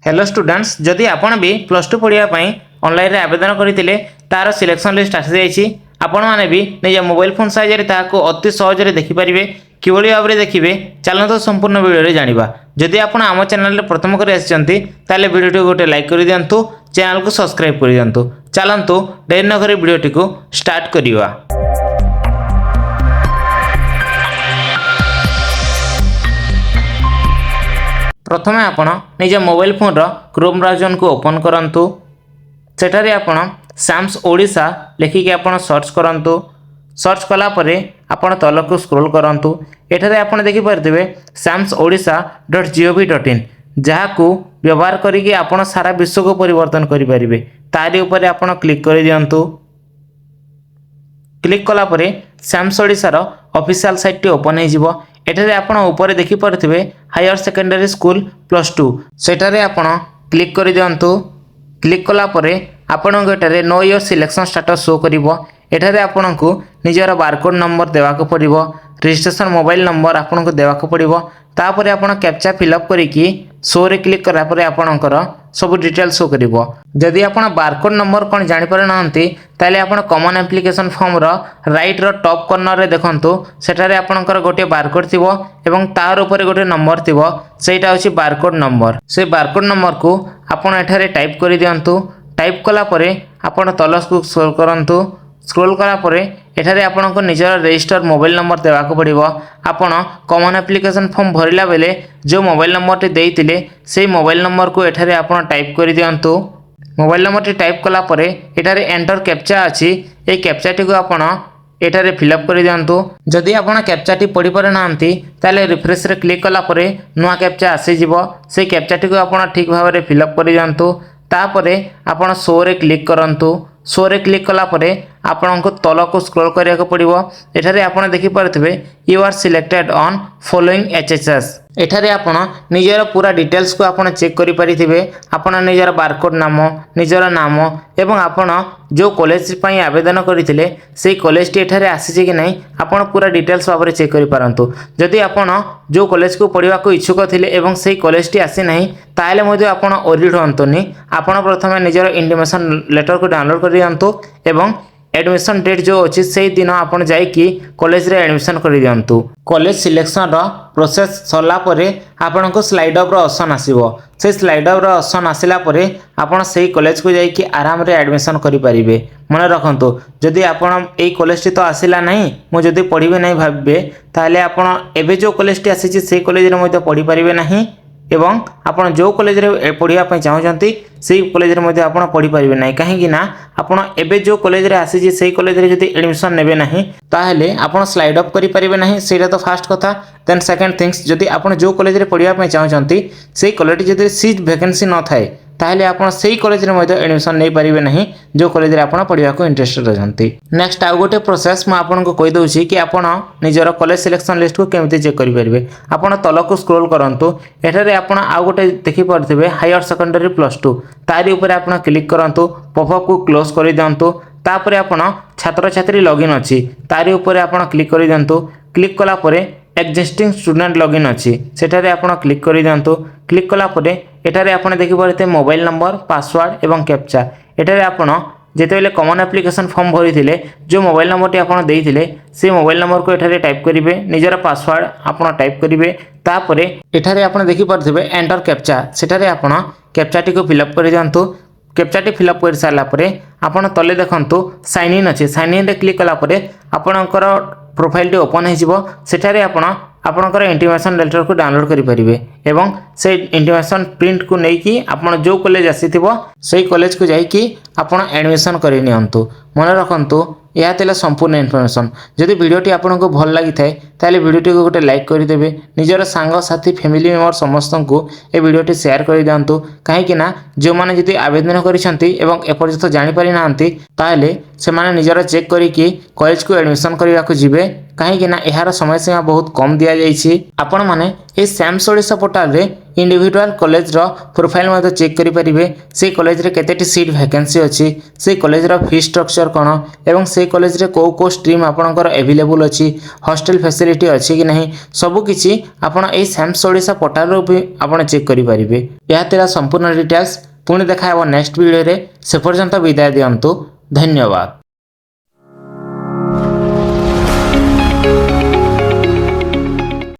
Hello students जदि आपण भी प्लस टू पढ़ाई ऑनलाइन आवेदन करते तार सिलेक्शन लिस्ट आसी जाइए आपण मैंने भी निज मोबाइल फोन साइज अति सहज देखिपारे कि भाव में देखिए चलते संपूर्ण वीडियो जाना जदि आपण आम चैनल प्रथम कर वीडियो गोटे लाइक कर दिंतु चैनल को सब्सक्राइब कर दिंतु चलतु डेरी नगर वीडियो को स्टार्ट करवा। प्रथम आपण निज मोबाइल फोन क्रोम ब्राउजर को ओपन करंतु सेठारे आपण साम्स ओडिशा लिखिकी आपण सर्च करंतु सर्च कला परे आपण तल को स्क्रॉल करंतु एठारे आपण देखि परथिबे samsodisha.gov.in जहाकू व्यवहार करिके आपण सारा विश्व को परिवर्तन करि परिबे तारि ऊपर आपण क्लिक करि दियंतु। क्लिक कला परे साम्स ओडिशा रो ऑफिशियल साइट टी ओपन हे जिवो। एठारे आपण ऊपर देखि परथिबे हायर सेकेंडरी स्कूल +2 सेठारे आपण क्लिक करि दियंतु। क्लिक कला परे आपण एठारे know your selection status show करिवो। एठारे आपण को निजर बारकोड नंबर देवा को पड़िवो रजिस्ट्रेशन मोबाइल नंबर आपण को देवा को पड़िवो तापरे आपण कैप्चा फिलअप करिकी शो रे क्लिक करा परे आपणकर सब डिटेल शो करिवो। जदि आपण बारकोड नंबर कोन जानि पारे नांती ताले आपण common application form row right रो टॉप कॉर्नर रे देखंतु सेठारे आपणकर गोटे बारकोड थिवो एवं तार ऊपर गोटे नंबर थिवो सेटा होची बारकोड नंबर। से बारकोड नंबर को आपण एठारे टाइप करि दियंतु। टाइप कला परे आपण तलस को स्क्रॉल करंतु। स्क्रॉल करा परे एठारे आपण को निजर रजिस्टर मोबाइल नंबर देवा को पड़िवो। आपण कॉमन एप्लिकेशन फॉर्म भरिला बेले जो मोबाइल नंबर टे देइतिले सेही मोबाइल नंबर को एठारे आपण टाइप करि दियंतु। मोबाइल नंबर टी टाइप कला परे एठारे एंटर कैप्चा अछि ए कैप्चा टी को आपण एठारे फिलअप करि दियंतु। जदि आपण कैप्चा टी पढि पारे नांती ताले रिफ्रेश रे क्लिक कला परे नुवा कैप्चा आसी जिवो। से कैप्चा टी को आपण ठीक भाव रे फिलअप करि दियंतु। तापरे आपण शो रे क्लिक करंतु। शो रे क्लिक कला परे आपण को तल को स्क्रॉल करिया को पड़िवो। एठारे आपण देखि पारथिबे you are selected on following HSS. एठारे आपण निजर पूरा डिटेल्स को आपण चेक करि परिथिबे। आपण निजर बारकोड नाम निजर नाम एवं आपण जो कॉलेज पई आवेदन करिथिले सेही कॉलेज टी एठारे आसीछि कि नै आपण पूरा डिटेल्स भाबरे चेक करि पारंतु। जदि आपण जो कॉलेज को पढिबा को इच्छुक थिले एवं सेही कॉलेज टी आसी नै ताले मध्ये आपण ओरिड होंतुनी। आपण प्रथमे निजर इंटिमेशन लेटर को डाउनलोड करि दियंतु एवं एडमिशन डेट जो अच्छी से दिन आपन जाई कि कॉलेज रे एडमिशन कर दियंतु। कॉलेज सिलेक्शन रो प्रोसेस सरला परे आपन को स्लाइड अप रो ऑप्शन आसीबो। से स्लाइड अप रो ऑप्शन आसिला परे आपन सेही कॉलेज को जाई कि आराम रे एडमिशन करि परिबे। मन रखंतु जदि आपन एई कॉलेज टी तो आसिला नहीं मु जदि पढिबे नहीं भाबबे ताले आपन एबे जो कॉलेज टी आसीछि सेही कॉलेज रे मध्ये पढि परिबे नहीं एवं आपण जो कॉलेज रे पढ़िया पई चाहउचंती सेही कॉलेज रे मध्ये आपण पढ़ि परिबे नाही काहेकि ना आपण एबे जो कॉलेज रे आसी जे सेही कॉलेज रे जदी एडमिशन नेबे नाही ताहेले आपण स्लाइड अप करि परिबे नाही। सेटा तो फर्स्ट कथा। देन सेकंड थिंग्स जदी आपण जो कॉलेज रे पढ़िया पई चाहउचंती सेही कॉलेज जदी सीट वैकेंसी न थाए ताहेले आपण सेही कॉलेज रे मध्ये एडमिशन नै परिबे नाही जो कॉलेज रे आपण पढ़िया को इंटरेस्टेड रहंती। नेक्स्ट आ गोटे प्रोसेस म आपन को कहि दउची कि आपण निजर कॉलेज सिलेक्शन लिस्ट को केमिति चेक करि परिबे। आपण तल को स्क्रॉल करंतु। एठारे आपण आ गोटे देखि परथिबे हायर सेकेंडरी +2 तारि ऊपर आपण क्लिक करंतु। पॉपअप को क्लोज करि दियंतु। तापरे आपण छात्र छात्री लॉगिन अछि तारि ऊपर आपण क्लिक करि दियंतु। क्लिक कला परे एक्जिस्टिंग स्टूडेंट लॉगिन अछि सेठारे आपण क्लिक करि दियंतु। क्लिक कला परे एठारे आपण देखि परथे मोबाइल नंबर पासवर्ड एवं कैप्चा। एठारे आपण जेतेबेले कॉमन एप्लिकेशन फॉर्म भरिथिले जो मोबाइल नंबर टी आपण देइथिले से मोबाइल नंबर को एठारे टाइप करिवे। निजर पासवर्ड आपण टाइप करिवे। तापरे एठारे आपण देखि परथिबे एंटर कैप्चा सेठारे आपण कैप्चा टी को फिलअप करि दियंतु। कैप्चा टी फिलअप कर सारा परे आपण तले देखंतु साइन इन अछि। साइन इन रे क्लिक कला परे आपणकर प्रोफाइल टी ओपन हे जिवो। सेठारे आपण आपणकर इंटिमेशन लेटर को डाउनलोड करि परिबे एवं से इंटिमेशन प्रिंट को नै कि आपण जो कॉलेज आसीथिबो सेही कॉलेज को जाई कि आपण एडमिशन करि नियंतु। मन रखंतु या तेला संपूर्ण इन्फॉर्मेशन। जदि वीडियोटी आपको भल लगी थाए ताले वीडियोटी को गोटे लाइक कर देबे। निजर सांग साथी फैमिली मेंबर समस्त को ए वीडियोटी शेयर कर दियंतु। काहेकि ना जो माने जदि आवेदन करिसंती एवं एपर्यंत जानि पारि नांती ताले ସେମାନେ ନିଜର ଚେକ୍ କରିକି କଲେଜକୁ ଆଡ଼ମିସନ୍ କରିବାକୁ ଯିବେ କାହିଁକିନା ଏହାର ସମୟସୀମା ବହୁତ କମ୍ ଦିଆଯାଇଛି। ଆପଣମାନେ ଏହି ସ୍ୟାମ୍ସ ଓଡ଼ିଶା ପୋର୍ଟାଲରେ ଇଣ୍ଡିଭିଜୁଆଲ କଲେଜର ପ୍ରୋଫାଇଲ୍ ମଧ୍ୟ ଚେକ୍ କରିପାରିବେ। ସେହି କଲେଜରେ କେତେଟି ସିଟ୍ ଭ୍ୟାକେନ୍ସି ଅଛି, ସେହି କଲେଜର ଫି ଷ୍ଟ୍ରକ୍ଚର କ'ଣ ଏବଂ ସେହି କଲେଜରେ କେଉଁ ଷ୍ଟ୍ରିମ୍ ଆପଣଙ୍କର ଆଭେଲେବୁଲ୍ ଅଛି, ହଷ୍ଟେଲ ଫ୍ୟାସିଲିଟି ଅଛି କି ନାହିଁ, ସବୁକିଛି ଆପଣ ଏହି ସ୍ୟାମ୍ସ ଓଡ଼ିଶା ପୋର୍ଟାଲରୁ ବି ଆପଣ ଚେକ୍ କରିପାରିବେ। ଏହା ଥିଲା ସମ୍ପୂର୍ଣ୍ଣ ଡିଟେଲ୍ସ। ପୁଣି ଦେଖା ହେବ ନେକ୍ସଟ ଭିଡ଼ିଓରେ। ସେ ପର୍ଯ୍ୟନ୍ତ ବିଦାୟ ଦିଅନ୍ତୁ। ଧନ୍ୟବାଦ।